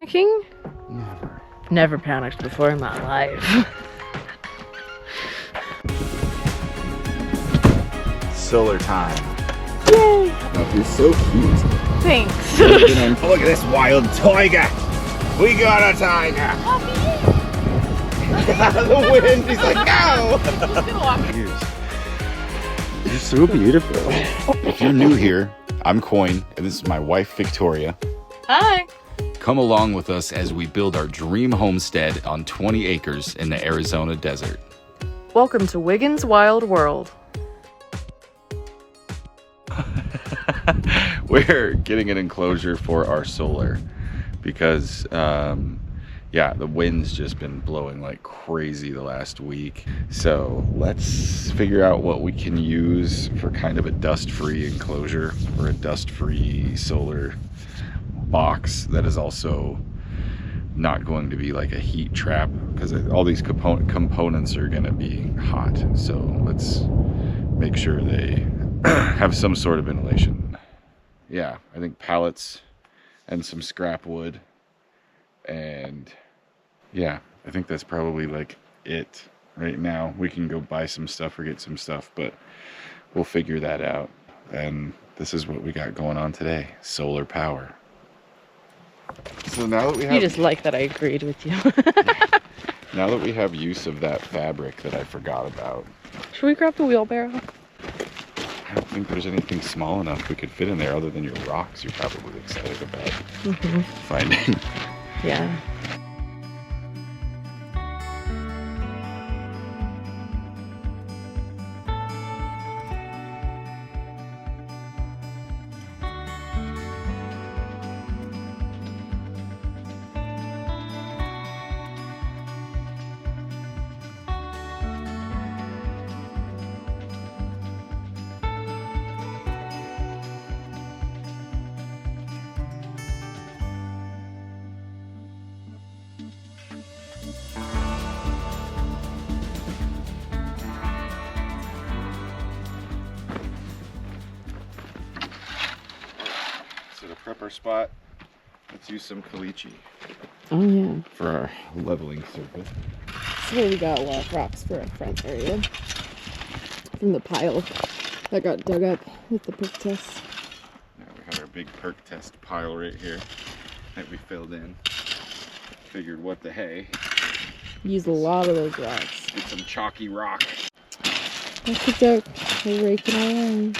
panicking? Never. Never panicked before in my life. Solar time. Yay! Oh, you're so cute. Thanks. Oh, look at this wild tiger. We got a tiger. The wind. He's like, no. You're so beautiful. If you're new here, I'm Coyne, and this is my wife, Victoria. Hi. Come along with us as we build our dream homestead on 20 acres in the Arizona desert. Welcome to Wiggins' Wild World. We're getting an enclosure for our solar because, yeah, the wind's just been blowing like crazy the last week. So let's figure out what we can use for kind of a dust-free enclosure or a dust-free solar box that is also not going to be like a heat trap, because all these components are going to be hot. So let's make sure they have some sort of ventilation. Yeah, I think pallets and some scrap wood, and yeah, I think that's probably like it right now. We can go buy some stuff or get some stuff, but we'll figure that out. And this is what we got going on today: solar power. So now that we have, You just like that I agreed with you. now that we have use of that fabric that I forgot about, Should we grab the wheelbarrow? I don't think there's anything small enough we could fit in there other than your rocks you're probably excited about finding. Yeah. So to prep our spot, let's use some caliche Oh yeah. for our leveling surface. So we got a lot of rocks for our front area from the pile that got dug up with the perk test. Yeah, we had our big perk test pile right here that we filled in. Figured, what the hey, Use a lot of those rocks. get some chalky rock. That's the joke. We're raking along.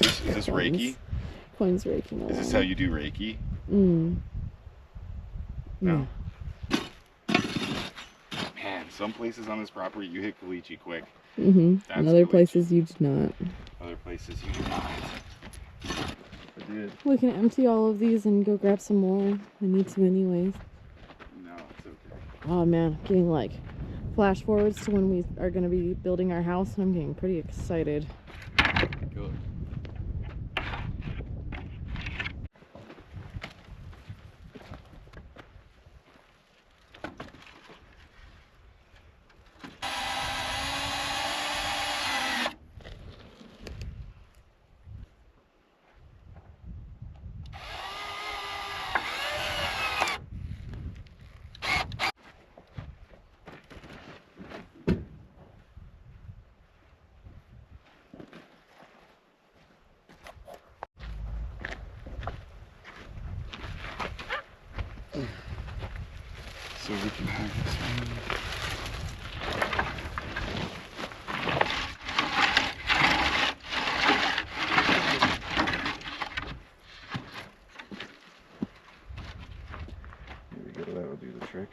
Is this Reiki? Coyne's raking along. Is this how you do Reiki? Mm. No. Man, some places on this property you hit caliche quick. And That's other caliche. places you do not. Other places you do not. I did. We can empty all of these and go grab some more. I need to anyways. No, it's okay. Oh man, I'm getting like flash forwards to when we are going to be building our house, and I'm getting pretty excited. Good. So we can have this one. Here we go, that'll do the trick.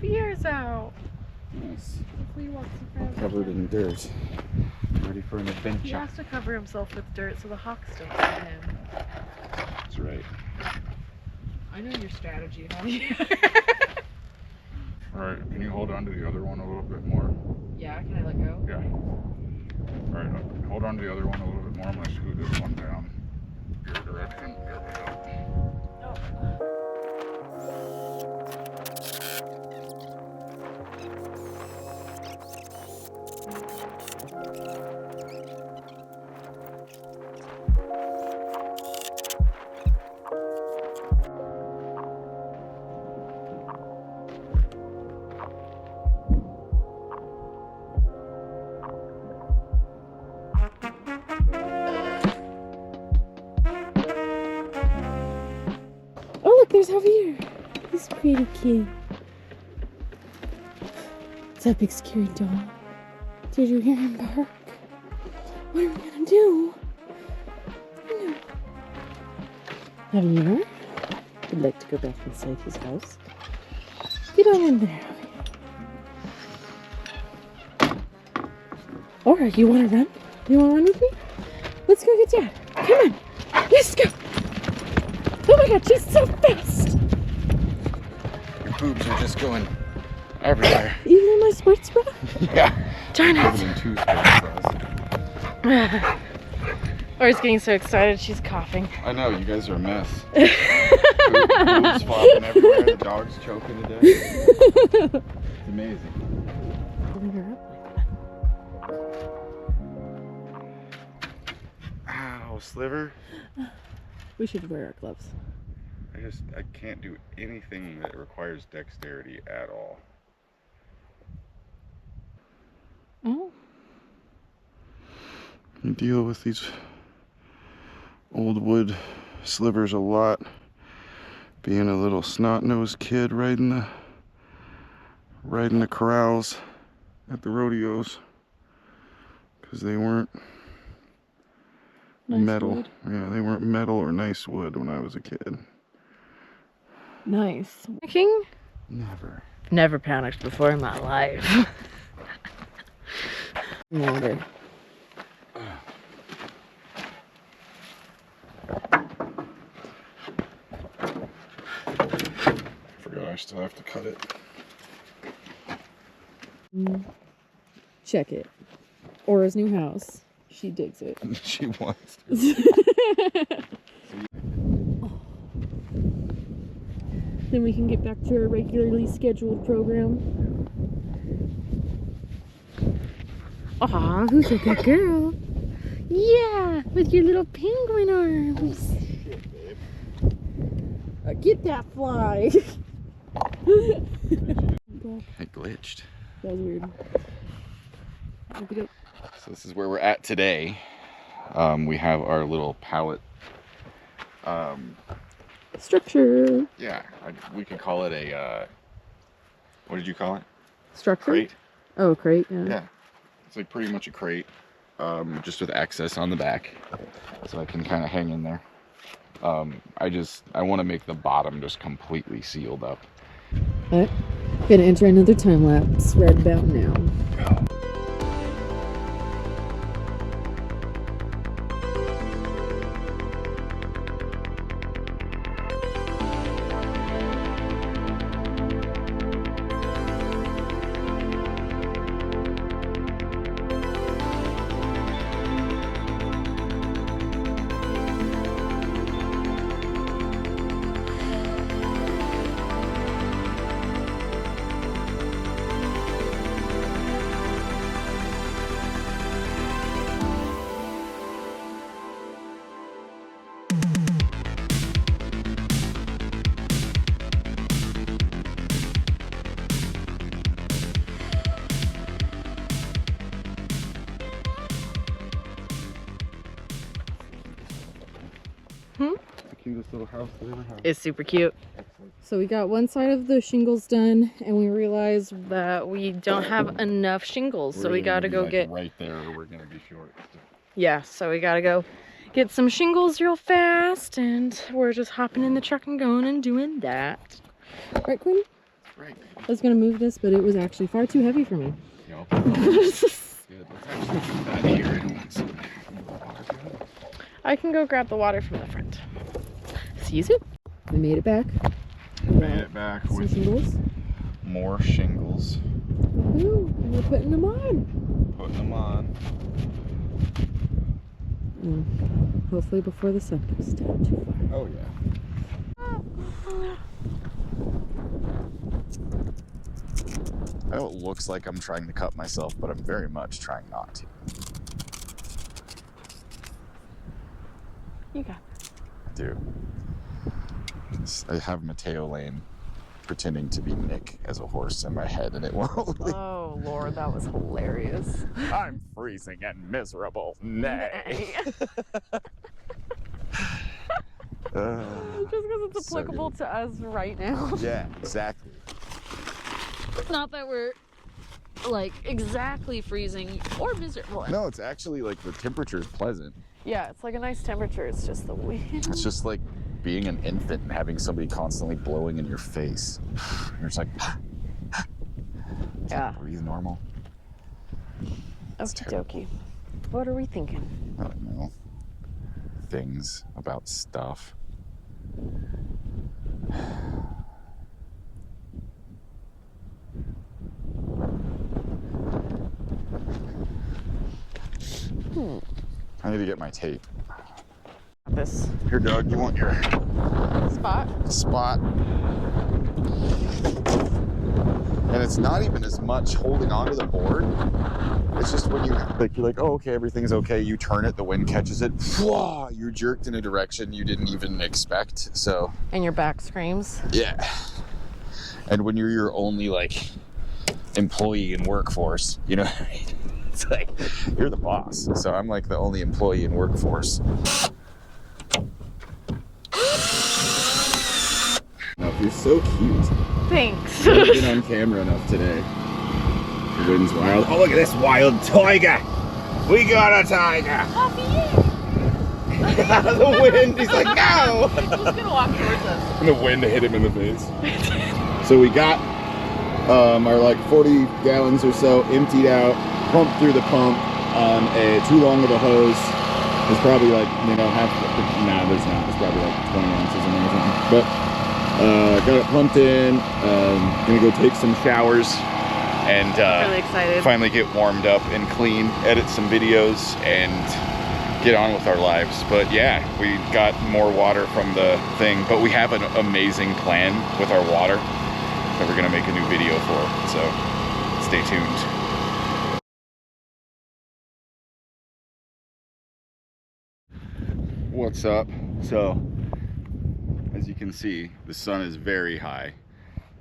Ears out. Nice. Hopefully he walks in front. Covered in dirt. Ready for an He adventure. has to cover himself with dirt so the hawks don't see him. That's right. I know your strategy, Javier. Alright, can you hold on to the other one a little bit more? Yeah, can I let go? Yeah. Alright, hold on to the other one a little bit more. I'm going to scoot this one down your direction. There we go. Oh, look, there's Javier. He's a pretty kid. What's that big scary dog? Did you hear him bark? What are we gonna do? No. Javier would like to go back inside his house. Get on in there, Javier. Alright, you wanna run? You wanna run with me? Let's go get Dad. Come on. Let's go. Oh my god, she's so fast! Your boobs are just going everywhere. Even in my sports bra? Yeah. Darn Better it. than 2 sports bras. Laura's getting so excited she's coughing. I know, you guys are a mess. Boobs flopping everywhere, the dog's choking to death. It's amazing. Pulling her up like Ow, Sliver. that. We should wear our gloves. I can't do anything that requires dexterity at all. Oh. You deal with these old wood slivers a lot. Being a little snot-nosed kid riding the corrals at the rodeos, because they weren't Nice metal. wood. Yeah, they weren't metal or nice wood when I was a kid. Nice. King? Never. Never panicked before in my life. Water. Forgot I still have to cut it. Check it. Aura's new house. She digs it. She wants to. Then we can get back to our regularly scheduled program. Aw, who's a good girl? Yeah, with your little penguin arms. Get that fly. It glitched. That was weird. So this is where we're at today. We have our little pallet. Structure. Yeah, we could call it a, what did you call it? Structure? Crate? Oh, crate, yeah. Yeah. It's like pretty much a crate, just with access on the back. So I can kind of hang in there. I want to make the bottom just completely sealed up. Alright, gonna enter another time lapse right about now. The cutest little house they ever had. It's super cute. So we got one side of the shingles done, and we realized that we don't have enough shingles, so we gotta go get... right there, or we're gonna be short. Yeah, so we gotta go get some shingles real fast, and we're just hopping in the truck and going and doing that. Right, Quinn? Right. I was gonna move this, but it was actually far too heavy for me. Yup. Good. Let's actually do that here. I don't want some water. I can go grab the water from the front. See you soon. We made it back. Made it back Some with shingles. More shingles. Ooh, and we're putting them on. Putting them on. Hopefully before the sun goes down too far. Oh yeah. I know it looks like I'm trying to cut myself, but I'm very much trying not to. You got this. I do. I have Mateo Lane pretending to be Nick as a horse in my head, and it won't. Oh Lord, that was hilarious. I'm freezing and miserable. Nay. Just because it's applicable to us right now. Yeah, exactly. Not that we're like exactly freezing or miserable. No, it's actually like the temperature is pleasant. Yeah, it's like a nice temperature. It's just the wind. It's just like being an infant and having somebody constantly blowing in your face. You're just like, yeah. Breathe normal. Okie dokie. What are we thinking? I don't know. Things about stuff. I need to get my tape. This Here, Doug, you want your spot? And it's not even as much holding onto the board. It's just when you're like, oh, okay, everything's okay. You turn it, the wind catches it. You're jerked in a direction you didn't even expect. So. And your back screams. Yeah. And when you're your only like employee in workforce, you know what I mean? It's like you're the boss. So I'm like the only employee in workforce. Now, you're so cute. Thanks. I've been on camera enough today. The wind's wild. Oh, look at this wild tiger. We got a tiger. Out of the wind. He's like, no. He's gonna walk towards us. And the wind hit him in the face. So we got our like 40 gallons or so emptied out, pumped through the pump on too long of a hose. It's probably like, you know, there's not. It's probably like 20 ounces in there or something. But got it pumped in. Gonna go take some showers and really excited. Finally get warmed up and clean, edit some videos, and get on with our lives. But yeah, we got more water from the thing, but we have an amazing plan with our water that we're gonna make a new video for. So stay tuned. What's up? So as you can see, the sun is very high.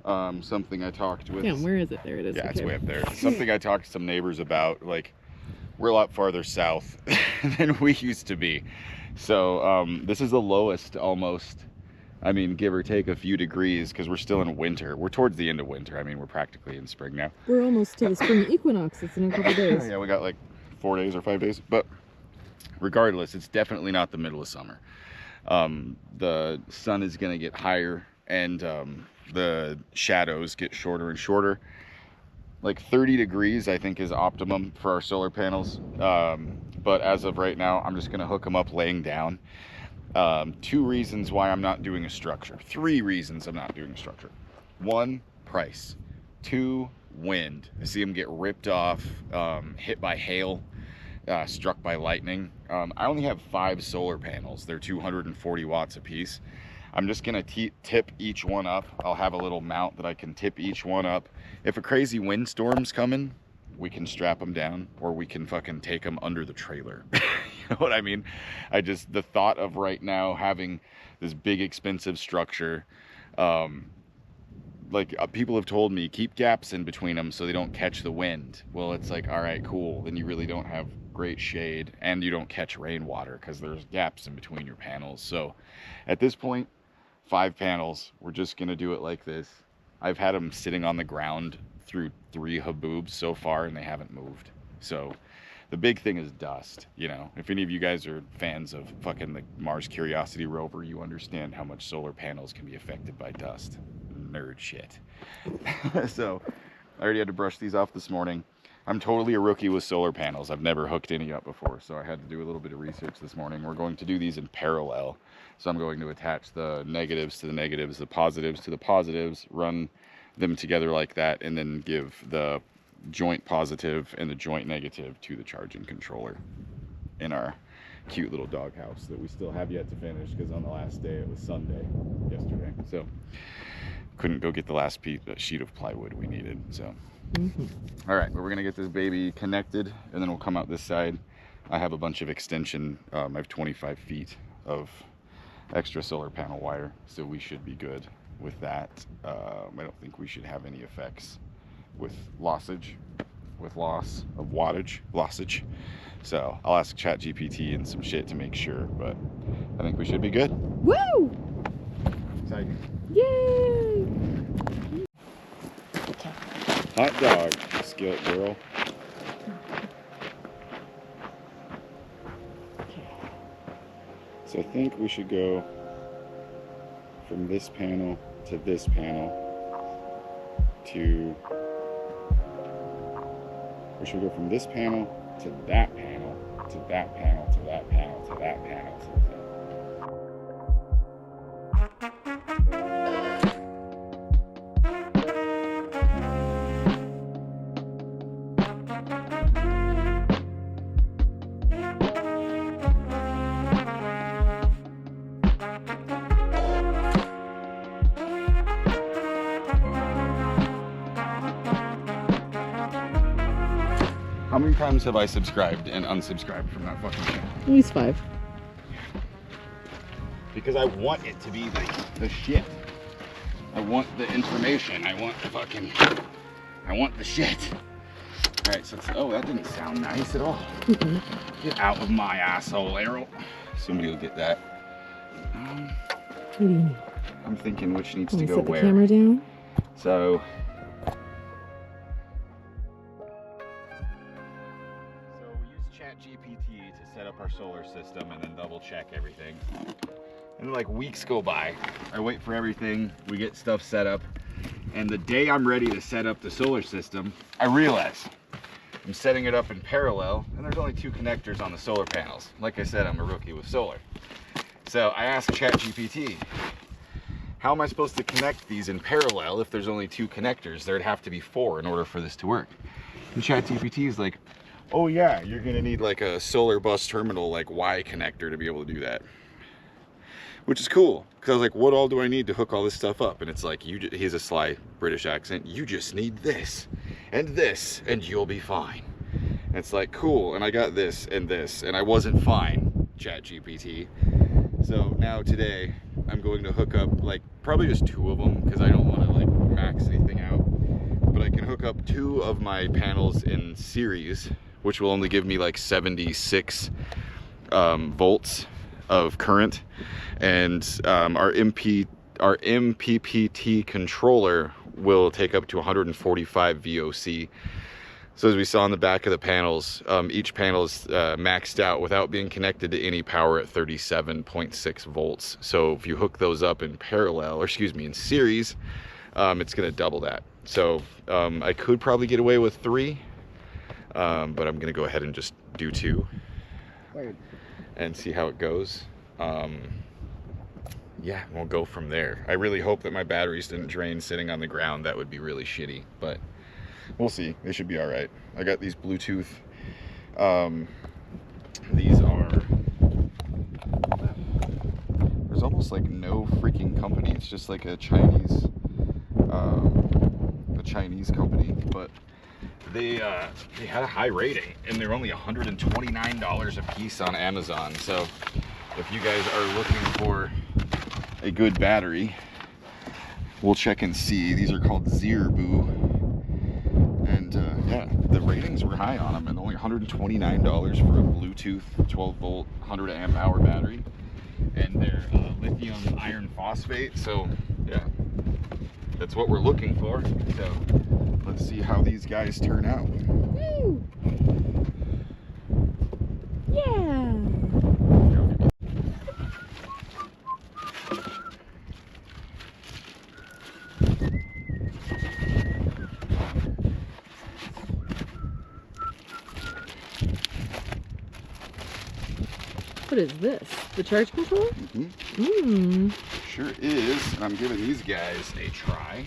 Something I talked with. Yeah, where is it? There it is. Yeah, it's way up there. Something I talked to some neighbors about. Like, we're a lot farther south than we used to be. So this is the lowest almost. I mean, give or take a few degrees, because we're still in winter. We're towards the end of winter. I mean, we're practically in spring now. We're almost to the spring equinox. It's in a couple days. Yeah, we got like 4 days or 5 days. But regardless, it's definitely not the middle of summer. The sun is going to get higher, and the shadows get shorter and shorter. Like 30 degrees, I think, is optimum for our solar panels. But as of right now, I'm just going to hook them up laying down. 2 reasons why I'm not doing a structure. 3 reasons I'm not doing a structure. 1, price. 2, wind. I see them get ripped off, hit by hail, struck by lightning. I only have 5 solar panels. They're 240 watts a piece. I'm just gonna tip each one up. I'll have a little mount that I can tip each one up. If a crazy windstorm's coming, we can strap them down, or we can fucking take them under the trailer. You know what I mean? The thought of right now having this big expensive structure, people have told me, keep gaps in between them so they don't catch the wind. Well, it's like, all right, cool. Then you really don't have great shade, and you don't catch rainwater because there's gaps in between your panels. So at this point, 5 panels, we're just gonna do it like this. I've had them sitting on the ground through 3 haboobs so far, and they haven't moved. So the big thing is dust. You know, if any of you guys are fans of fucking the Mars Curiosity rover, you understand how much solar panels can be affected by dust. Nerd shit. So I already had to brush these off this morning. I'm totally a rookie with solar panels. I've never hooked any up before, so I had to do a little bit of research this morning. We're going to do these in parallel. So I'm going to attach the negatives to the negatives, the positives to the positives, run them together like that, and then give the joint positive and the joint negative to the charging controller in our cute little doghouse that we still have yet to finish, because on the last day, it was Sunday yesterday, so couldn't go get the last sheet of plywood we needed. So all right, but we're gonna get this baby connected, and then we'll come out this side. I have a bunch of extension. I have 25 feet of extra solar panel wire, so we should be good with that. I don't think we should have any effects with loss of wattage. So I'll ask ChatGPT and some shit to make sure, but I think we should be good. Woo! Exciting. Yay! Hot dog, skillet girl. So I think we should go from this panel to this panel to, we should go from this panel to that panel to that panel to that panel to that panel to that. How many times have I subscribed and unsubscribed from that fucking channel? At least 5. Because I want it to be like the shit. I want the information. I want the shit. All right, so oh, that didn't sound nice at all. Get out of my asshole, Errol. Somebody will get that. What do you need? I'm thinking which needs Can to we go set the where. camera down? So we use ChatGPT to set up our solar system and then double check everything. And then like weeks go by. I wait for everything, we get stuff set up, and the day I'm ready to set up the solar system, I realize I'm setting it up in parallel and there's only 2 connectors on the solar panels. Like I said, I'm a rookie with solar. So I asked ChatGPT, how am I supposed to connect these in parallel if there's only 2 connectors? There'd have to be 4 in order for this to work. And ChatGPT is like, oh yeah, you're gonna need like a solar bus terminal, like Y connector to be able to do that. Which is cool, because I was like, what all do I need to hook all this stuff up? And it's like, he's a sly British accent, you just need this, and you'll be fine. And it's like, cool, and I got this, and I wasn't fine, ChatGPT. So now today, I'm going to hook up like probably just 2 of them, because I don't want to like max anything out. But I can hook up 2 of my panels in series, which will only give me like 76 volts of current, and our MPPT controller will take up to 145 VOC. So as we saw on the back of the panels, each panel is maxed out without being connected to any power at 37.6 volts. So if you hook those up in parallel, or excuse me, in series, it's going to double that. So I could probably get away with 3, but I'm going to go ahead and just do 2 and see how it goes. Yeah, we'll go from there. I really hope that my batteries didn't drain sitting on the ground. That would be really shitty, but we'll see. They should be all right. I got these Bluetooth. These are, there's almost like no freaking company. It's just like a Chinese company, but they had a high rating, and they're only $129 a piece on Amazon. So if you guys are looking for a good battery, we'll check and see. These are called Zirbu, and yeah, the ratings were high on them, and only $129 for a Bluetooth 12 volt 100 amp hour battery, and they're lithium iron phosphate. So yeah, that's what we're looking for. So let's see how these guys turn out. Woo! Yeah. What is this? The charge controller? Mm-hmm. Sure is. And I'm giving these guys a try.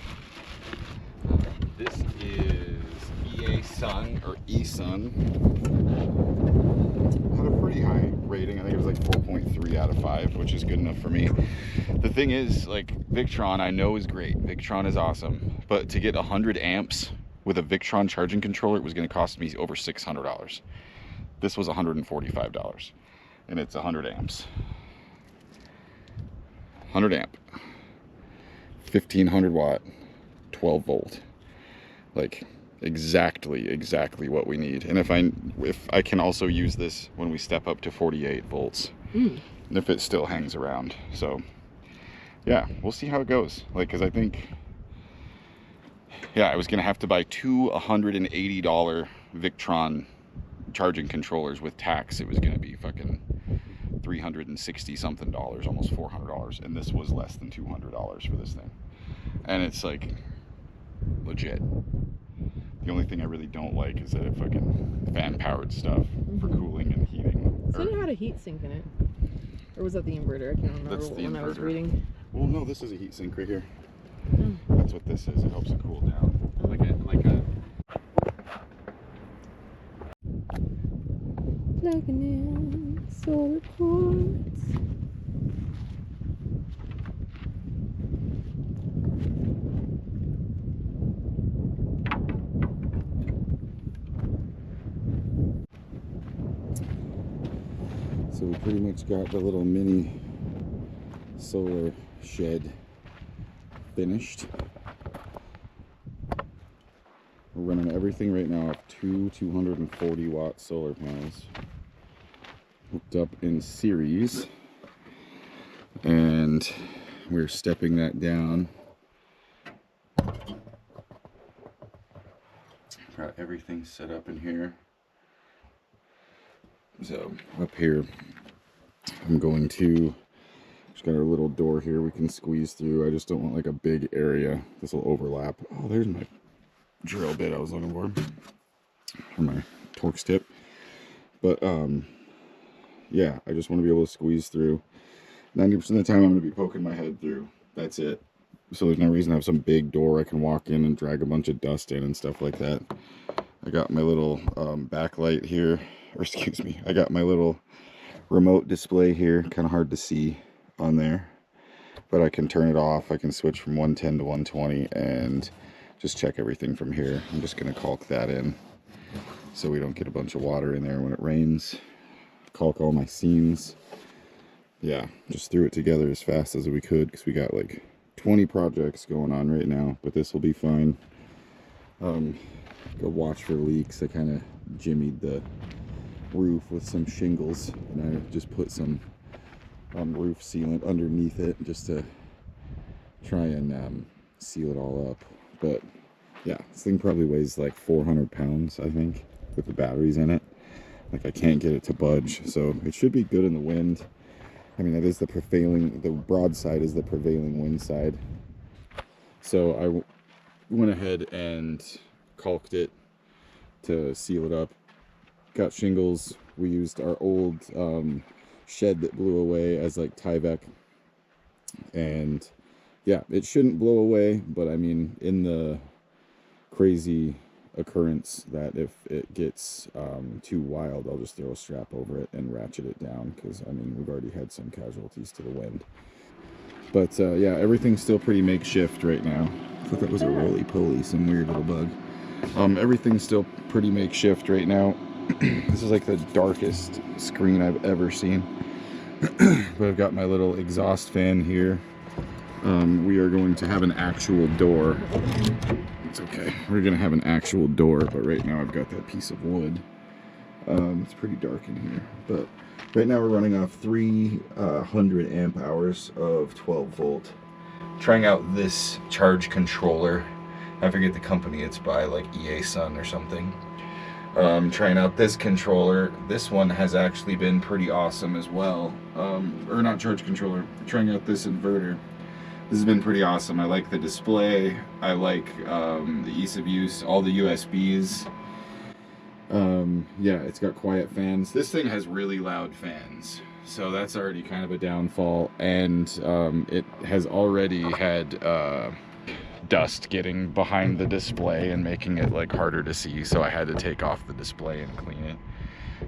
Sun or eSun had a pretty high rating. I think it was like 4.3 out of 5, which is good enough for me. The thing is, like, Victron I know is great. Victron is awesome, but to get 100 amps with a Victron charging controller, it was going to cost me over $600. This was $145, and it's 100 amps. 100 amp, 1500 watt, 12 volt. Like, exactly what we need. And if I can also use this when we step up to 48 volts, if it still hangs around. So yeah, we'll see how it goes. Like, because I think, yeah, I was gonna have to buy two $180 Victron charging controllers with tax. It was gonna be fucking $360 something, almost $400, and this was less than $200 for this thing. And it's like legit. The only thing I really don't like is that it fucking fan-powered stuff for cooling and heating. So it had a heat sink in it. Or was that the inverter? I can't remember. That's the when inverter. I was reading. Well, no, this is a heat sink right here. Oh. That's what this is. It helps it cool down. Like a Plugging in solar cords. So we pretty much got the little mini solar shed finished. We're running everything right now off two 240 watt solar panels hooked up in series, and we're stepping that down. Got everything set up in here. So up here, I'm going to, just got our little door here we can squeeze through. I just don't want like a big area. This will overlap. Oh, there's my drill bit I was looking for my Torx tip. But yeah, I just want to be able to squeeze through. 90% of the time I'm going to be poking my head through. That's it. So there's no reason to have some big door I can walk in and drag a bunch of dust in and stuff like that. I got my little backlight here. Or excuse me, I got my little remote display here, kind of hard to see on there, but I can turn it off. I can switch from 110 to 120 and just check everything from here. I'm just going to caulk that in so we don't get a bunch of water in there when it rains. Caulk all my seams. Yeah, just threw it together as fast as we could because we got like 20 projects going on right now, but this will be fine. Go watch for leaks. I kind of jimmied the roof with some shingles, and I just put some roof sealant underneath it just to try and seal it all up. But yeah, this thing probably weighs like 400 pounds, I think, with the batteries in it. Like, I can't get it to budge, so it should be good in the wind. I mean, that is the broadside is the prevailing wind side. So I went ahead and caulked it to seal it up. Got shingles. We used our old shed that blew away as like Tyvek, and yeah, it shouldn't blow away, but I mean, in the crazy occurrence that if it gets too wild, I'll just throw a strap over it and ratchet it down, because I mean, we've already had some casualties to the wind. But yeah, everything's still pretty makeshift right now. I thought that was a roly-poly, some weird little bug. Everything's still pretty makeshift right now. This is like the darkest screen I've ever seen. But I've got my little exhaust fan here. We are going to have an actual door. It's okay. We're going to have an actual door, but right now I've got that piece of wood. It's pretty dark in here. But right now we're running off 300 amp hours of 12 volt. Trying out this charge controller. I forget the company it's by, like EA Sun or something. Trying out this controller. This one has actually been pretty awesome as well. Or not charge controller. Trying out this inverter. This has been pretty awesome. I like the display. I like the ease of use. All the USBs. Yeah, it's got quiet fans. This thing has really loud fans, so that's already kind of a downfall. And it has already had dust getting behind the display and making it like harder to see, so I had to take off the display and clean it.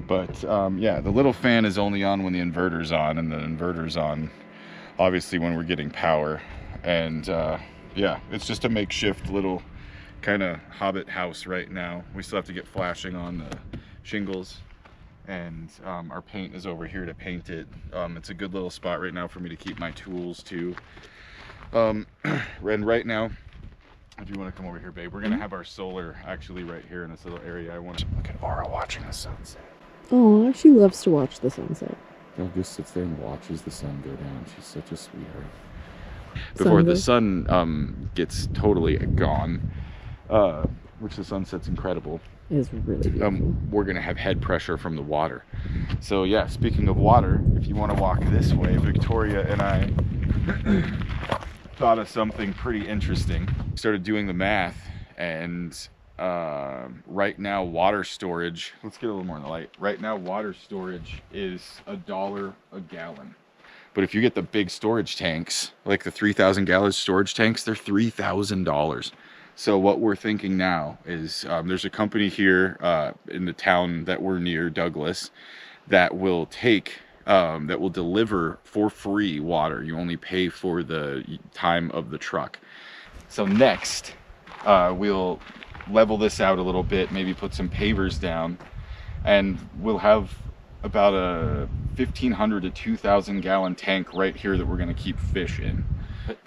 But yeah, the little fan is only on when the inverter's on, and the inverter's on obviously when we're getting power. And yeah, it's just a makeshift little kind of hobbit house right now. We still have to get flashing on the shingles, and our paint is over here to paint it. It's a good little spot right now for me to keep my tools too. And right now, if you want to come over here, babe, we're gonna have our solar actually right here in this little area. I want to look at Aura watching the sunset. Oh, she loves to watch the sunset. Dog just sits there and watches the sun go down. She's such a sweetheart. Before the sun gets totally gone, which the sunset's incredible. It is really beautiful. We're gonna have head pressure from the water. So yeah, speaking of water, if you want to walk this way, Victoria and I thought of something pretty interesting. Started doing the math, and right now water storage, let's get a little more in the light. Right now water storage is $1 a gallon. But if you get the big storage tanks, like the 3,000 gallon storage tanks, they're $3,000. So what we're thinking now is there's a company here in the town that we're near, Douglas, that will take, that will deliver for free water. You only pay for the time of the truck. So next, we'll level this out a little bit, maybe put some pavers down, and we'll have about a 1,500 to 2,000 gallon tank right here that we're gonna keep fish in.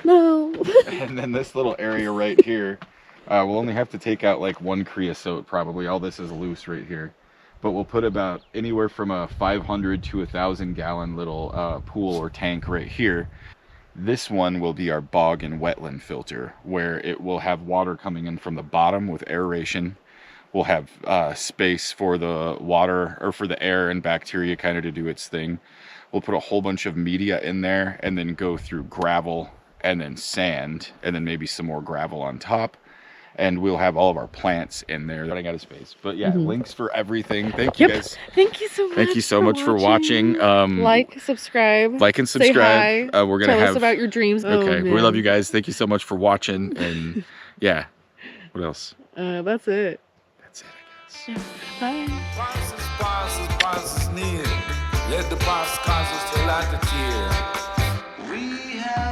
No. And then this little area right here, we'll only have to take out like one creosote probably. All this is loose right here. But we'll put about anywhere from a 500 to 1,000 gallon little pool or tank right here. This one will be our bog and wetland filter, where it will have water coming in from the bottom with aeration. We'll have space for the water, or for the air and bacteria kind of to do its thing. We'll put a whole bunch of media in there and then go through gravel and then sand and then maybe some more gravel on top. And we'll have all of our plants in there. Running out of space. But yeah, links for everything. Thank you guys. Thank you so much. Thank you so much for watching. Like, subscribe. Like and subscribe. Say hi. We're gonna Tell have us about your dreams. Okay, Oh, we love you guys. Thank you so much for watching. And yeah, what else? That's it. That's it, I guess. Bye. Let the boss cause us to light the tear. We have